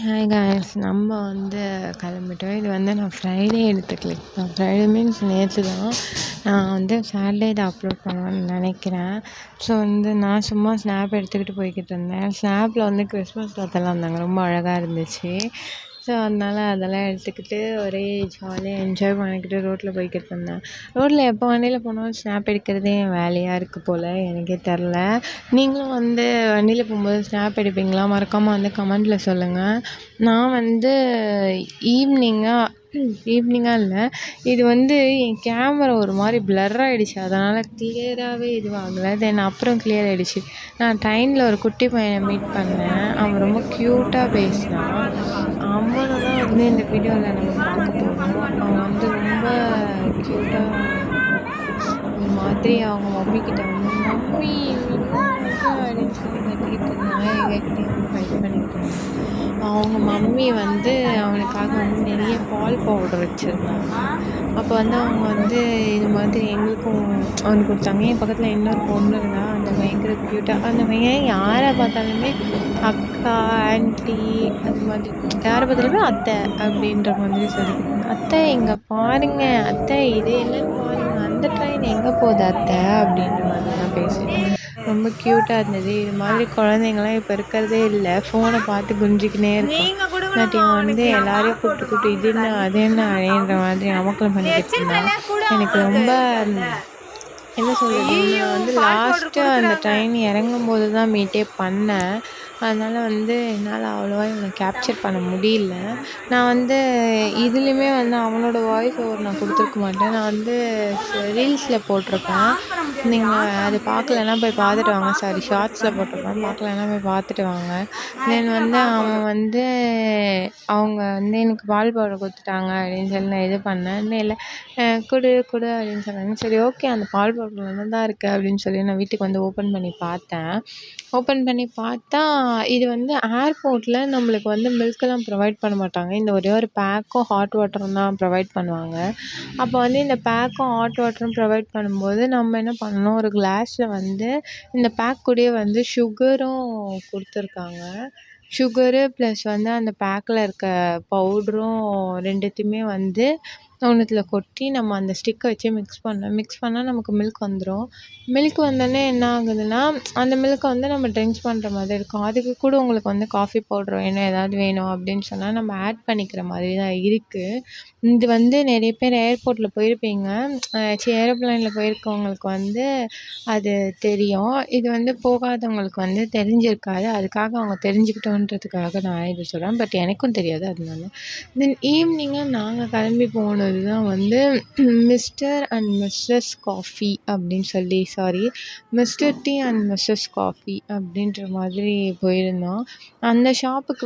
Hi guys, நம்ம கிளம்பிட்டோம். இது நான் ஃப்ரைடே எடுத்து கிளிக் தான். ஃப்ரைடே மீன்ஸ் நேற்று தான். நான் சாட்டர்டே இதை அப்லோட் பண்ணுவேன்னு நினைக்கிறேன். ஸோ நான் சும்மா ஸ்னாப் எடுத்துக்கிட்டு போய்கிட்டு இருந்தேன். ஸ்னாப்பில் கிறிஸ்மஸ் தாத்தெல்லாம் இருந்தாங்க, ரொம்ப அழகாக இருந்துச்சு. ஸோ அதெல்லாம் எடுத்துக்கிட்டு ஒரே ஜாலியாக என்ஜாய் பண்ணிக்கிட்டு ரோட்டில் போய்கிட்டு இருந்தேன். ரோட்டில் எப்போ வண்டியில் போனாலும் ஸ்னாப் எடுக்கிறதே என் வேலையாக இருக்குது போல், எனக்கே தெரில. நீங்களும் வண்டியில் போகும்போது ஸ்னாப் எடுப்பீங்களா? மறக்காமல் கமெண்டில் சொல்லுங்கள். நான் ஈவினிங்காக இல்லை, இது என் கேமரா ஒரு மாதிரி பிளர் ஆகிடுச்சு. அதனால் கிளியராகவே இதுவாகலை. தென் அப்புறம் கிளியர் ஆகிடுச்சு. நான் ட்ரெயினில் ஒரு குட்டி பையனை மீட் பண்ணேன். அவன் ரொம்ப க்யூட்டாக பேசினான். அவனை தான் இந்த வீடியோவில் நம்ம பார்க்க போகிறோம். அவன் ரொம்ப க்யூட்டாக ஒரு மாதிரி அவங்க மம்மிக்கிட்ட மம்மி அப்படின்னு சொல்லி கட்டிக்கிட்டு இருந்தாங்க. எங்ககிட்ட ஃபைட் பண்ணிக்கிட்டு இருந்தாங்க. அவங்க மம்மி அவனுக்காக நிறைய பால் பவுடர் வச்சுருந்தாங்க. அப்போ அவங்க இது மாதிரி எங்களுக்கும் அவனுக்கு கொடுத்தாங்க. என் பக்கத்தில் இன்னொரு பொண்ணு இருந்தால், அந்த பயங்கர க்யூட்டாக. அந்த பையன் யாரை பார்த்தாலுமே அக்கா, ஆன்ட்டி, அது மாதிரி யாரை பார்த்தாலுமே அத்தை அப்படின்ற மாதிரி சொல்லிக்கிட்டு, அத்தை இங்கே பாருங்க, அத்தை இது என்னன்னு பாருங்க, அந்த ட்ரெயின் எங்கே போகுது அத்தை அப்படின்ற மாதிரி நான் பேசினேன். ரொம்ப க்யூட்டாக இருந்தது. இது மாதிரி குழந்தைங்களாம் இப்போ இருக்கிறதே இல்லை. ஃபோனை பார்த்து குஞ்சிக்கினே இருக்கும். பட் இவன் எல்லாரையும் கூப்பிட்டு இது என்ன அது என்ன அப்படின்ற மாதிரி அமக்கலம் பண்ணிக்கிட்டு இருந்தான். எனக்கு ரொம்ப என்ன சொல்கிறது, லாஸ்ட்டு அந்த ட்ரெயின் இறங்கும் போது தான் மீட்டே பண்ணேன். அதனால் என்னால் அவ்வளோவா இவனை கேப்சர் பண்ண முடியல. நான் இதுலேயுமே அவனோட வாய்ஸ் ஓவர் நான் கொடுத்துருக்க மாட்டேன். நான் ரீல்ஸில் போட்டிருப்பேன். நீங்கள் அது பார்க்கலன்னா போய் பார்த்துட்டு வாங்க. சாரி, ஷார்ட்ஸில் போட்டிருப்பேன். பார்க்கலன்னா போய் பார்த்துட்டு வாங்க. தென் அவன் அவங்க எனக்கு பால் பவுடர் கொடுத்துட்டாங்க அப்படின்னு சொல்லி நான் இது பண்ணேன். இல்லை கொடு அப்படின்னு சொன்னாங்க. சரி ஓகே, அந்த பால் பவுடர் நல்லா தான் இருக்குது அப்படின்னு சொல்லி நான் வீட்டுக்கு ஓப்பன் பண்ணி பார்த்தேன். ஓப்பன் பண்ணி பார்த்தா இது ஏர்போர்ட்டில் நம்மளுக்கு மில்கெல்லாம் ப்ரொவைட் பண்ண மாட்டாங்க. இந்த ஒரே ஒரு பேக்கும் ஹாட் வாட்டரும் தான் ப்ரொவைட் பண்ணுவாங்க. அப்போ இந்த பேக்கும் ஹாட் வாட்டரும் ப்ரொவைட் பண்ணும்போது நம்ம என்ன பண்ணணும், ஒரு கிளாஸில் இந்த பேக் கூடயே சுகரும் கொடுத்துருக்காங்க. சுகரு ப்ளஸ் அந்த பேக்கில் இருக்க பவுடரும் ரெண்டுத்தையுமே ஒன்றுத்தில் கொட்டி நம்ம அந்த ஸ்டிக்கை வச்சு மிக்ஸ் பண்ணால் நமக்கு மில்க் வந்துடும். மில்க் வந்தோடனே என்ன ஆகுதுன்னா, அந்த மில்க்கை நம்ம ட்ரிங்க்ஸ் பண்ணுற மாதிரி இருக்கும். அதுக்கு கூட உங்களுக்கு காஃபி பவுடர் வேணும், ஏதாவது வேணும் அப்படின்னு சொன்னால் நம்ம ஆட் பண்ணிக்கிற மாதிரி தான் இருக்குது. இது நிறைய பேர் ஏர்போர்ட்டில் போயிருப்பீங்க, ஏரோப்ளைனில் போயிருக்கவங்களுக்கு அது தெரியும். இது போகாதவங்களுக்கு தெரிஞ்சிருக்காது. அதுக்காக அவங்க தெரிஞ்சுக்கிட்டோன்றதுக்காக நான் இது சொல்கிறேன். பட் எனக்கும் தெரியாது. அதனால தென் ஈவினிங்காக நாங்கள் கிளம்பி போனது தான் மிஸ்டர் அண்ட் மிஸ்ஸஸ் காஃபி அப்படின்னு சொல்லி, sorry, Mr tea and Mrs coffee அப்படின்ற மாதிரி போயிருந்தோம். அந்த ஷாப்புக்கு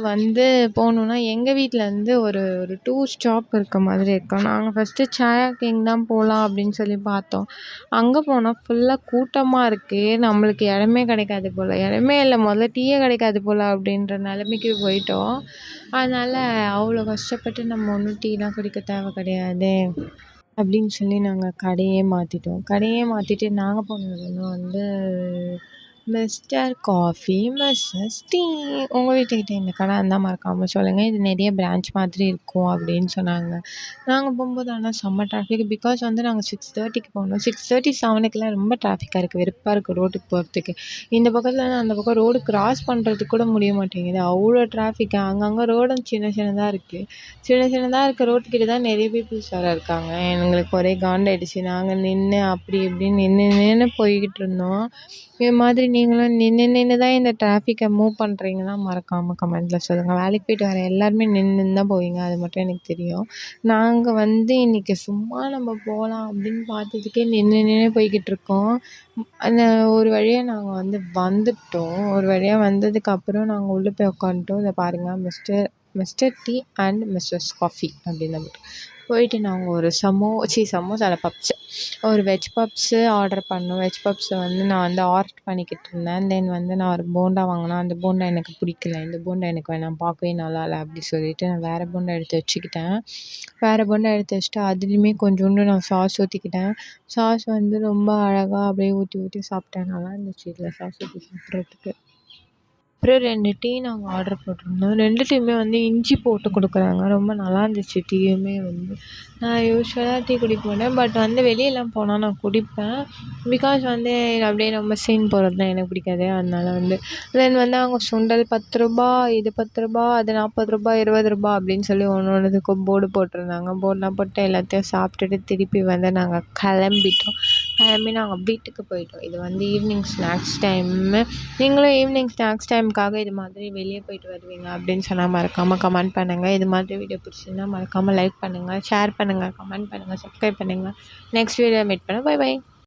போகணுன்னா எங்கள் வீட்டிலேருந்து ஒரு 2 ஸ்டாப் இருக்க மாதிரி இருக்கும். நாங்கள் ஃபஸ்ட்டு சாயா கிங் தான் போகலாம் அப்படின்னு சொல்லி பார்த்தோம். அங்கே போனால் ஃபுல்லாக கூட்டமாக இருக்குது. நம்மளுக்கு இடமே கிடைக்காது போல், இடமே இல்லை, முதல்ல டீயே கிடைக்காது போல் அப்படின்ற நிலைமைக்கு போயிட்டோம். அதனால் அவ்வளோ கஷ்டப்பட்டு நம்ம ஒன்றும் டீலாம் குடிக்க தேவை கிடையாதே அப்படின்னு சொல்லி நாங்கள் கடையே மாற்றிட்டு நாங்கள் போனது மிஸ்டர் காஃபி மிஸ்ஸஸ் டீ. உங்கள் வீட்டுக்கிட்ட இந்த கடை இருந்தால் மறக்காமல் சொல்லுங்கள். இது நிறைய பிரான்ச் மாதிரி இருக்கும் அப்படின்னு சொன்னாங்க. நாங்கள் போகும்போது ஆனால் செம்ம டிராஃபிக். பிகாஸ் நாங்கள் 6:30க்கு போனோம். 6:30 7க்குலாம் ரொம்ப டிராஃபிக்காக இருக்குது, வெறுப்பாக இருக்குது ரோட்டுக்கு போகிறதுக்கு. இந்த பக்கத்தில் அந்த பக்கம் ரோடு கிராஸ் பண்ணுறதுக்கு கூட முடிய மாட்டேங்குது, அவ்வளோ டிராஃபிக்கு. அங்கங்கே ரோடும் சின்னதாக இருக்குது. சின்னதாக இருக்க ரோட்டுக்கிட்ட தான் நிறைய பீப்புள்ஸ் வேறு இருக்காங்க. எங்களுக்கு ஒரே காண்டாயிடுச்சு. நாங்கள் நின்று அப்படி இப்படின்னு நின்று போய்கிட்டு இருந்தோம். இது மாதிரி நீங்களும் நின்று தான் இந்த டிராஃபிக்கை மூவ் பண்ணுறீங்கன்னா மறக்காமல் கமெண்ட்டில் சொல்லுங்கள். வேலைக்கு போய்ட்டு வர எல்லாருமே நின்று தான் போவீங்க, அது மட்டும் எனக்கு தெரியும். நாங்கள் இன்றைக்கி சும்மா நம்ம போகலாம் அப்படின்னு பார்த்ததுக்கே நின்று போய்கிட்டு இருக்கோம். அந்த ஒரு வழியாக நாங்கள் வந்துட்டோம். ஒரு வழியாக வந்ததுக்கப்புறம் நாங்கள் உள்ளே போய் உட்காந்துட்டோம். இதை பாருங்கள், Mr tea and Mrs coffee அப்படின்னு போயிட்டு நாங்கள் ஒரு சமோசா இல்லை பப்ஸு ஒரு வெஜ் பப்ஸு ஆர்டர் பண்ணோம். வெஜ் பப்ஸை வந்து நான் வந்து ஆர்டர் பண்ணிக்கிட்டு இருந்தேன். தென் வந்து நான் ஒரு போண்டா வாங்கினேன். அந்த போண்டா எனக்கு பிடிக்கல. இந்த போண்டா எனக்கு வேணாம், பார்க்கவே நல்லா இல்லை அப்படி சொல்லிட்டு நான் வேறு போண்டா எடுத்து வச்சுக்கிட்டேன். வேறு போண்டா எடுத்து வச்சுட்டு அதுலேயுமே கொஞ்சோண்டு நான் சாஸ் ஊற்றிக்கிட்டேன். சாஸ் வந்து ரொம்ப அழகாக அப்படியே ஊற்றி ஊற்றி சாப்பிட்டேன். நல்லா இருந்துச்சு இதில் சாஸ் ஊற்றி சாப்பிட்றதுக்கு. அப்புறம் 2 டீ நாங்கள் ஆர்டர் போட்டிருந்தோம். 2 டீயுமே வந்து இஞ்சி போட்டு கொடுக்குறாங்க. ரொம்ப நல்லா இருந்துச்சு டீயுமே வந்து. நான் யூஸ்வலாக டீ குடிக்க மாட்டேன். பட் வந்து வெளியெல்லாம் போனால் நான் குடிப்பேன். பிகாஸ் வந்து அப்படியே ரொம்ப சீன் போடுறது தான் எனக்கு பிடிக்காது. அதனால வந்து தென் வந்து அவங்க சுண்டல் ரூ. 10, இது ரூ. 10, அது ரூ. 40, ரூ. 20 அப்படின்னு சொல்லி ஒவ்வொன்றுத்துக்கும் போர்டு போட்டிருந்தாங்க. போர்டெலாம் போட்டு எல்லாத்தையும் சாப்பிட்டுட்டு திருப்பி வந்து நாங்கள் கிளம்பி நாங்கள் வீட்டுக்கு போயிட்டோம். இது வந்து ஈவினிங் ஸ்நாக்ஸ் டைமு. நீங்களும் ஈவினிங் ஸ்நாக்ஸ் டைமுக்காக இது மாதிரி வெளியே போயிட்டு வருவீங்க அப்படின்னு சொன்னால் மறக்காமல் கமெண்ட் பண்ணுங்கள். இது மாதிரி வீடியோ பிடிச்சிருந்தா மறக்காமல் லைக் பண்ணுங்கள், ஷேர் பண்ணுங்கள், கமெண்ட் பண்ணுங்கள், சப்ஸ்கிரைப் பண்ணுங்கள். நெக்ஸ்ட் வீடியோ மீட் பண்ண பை.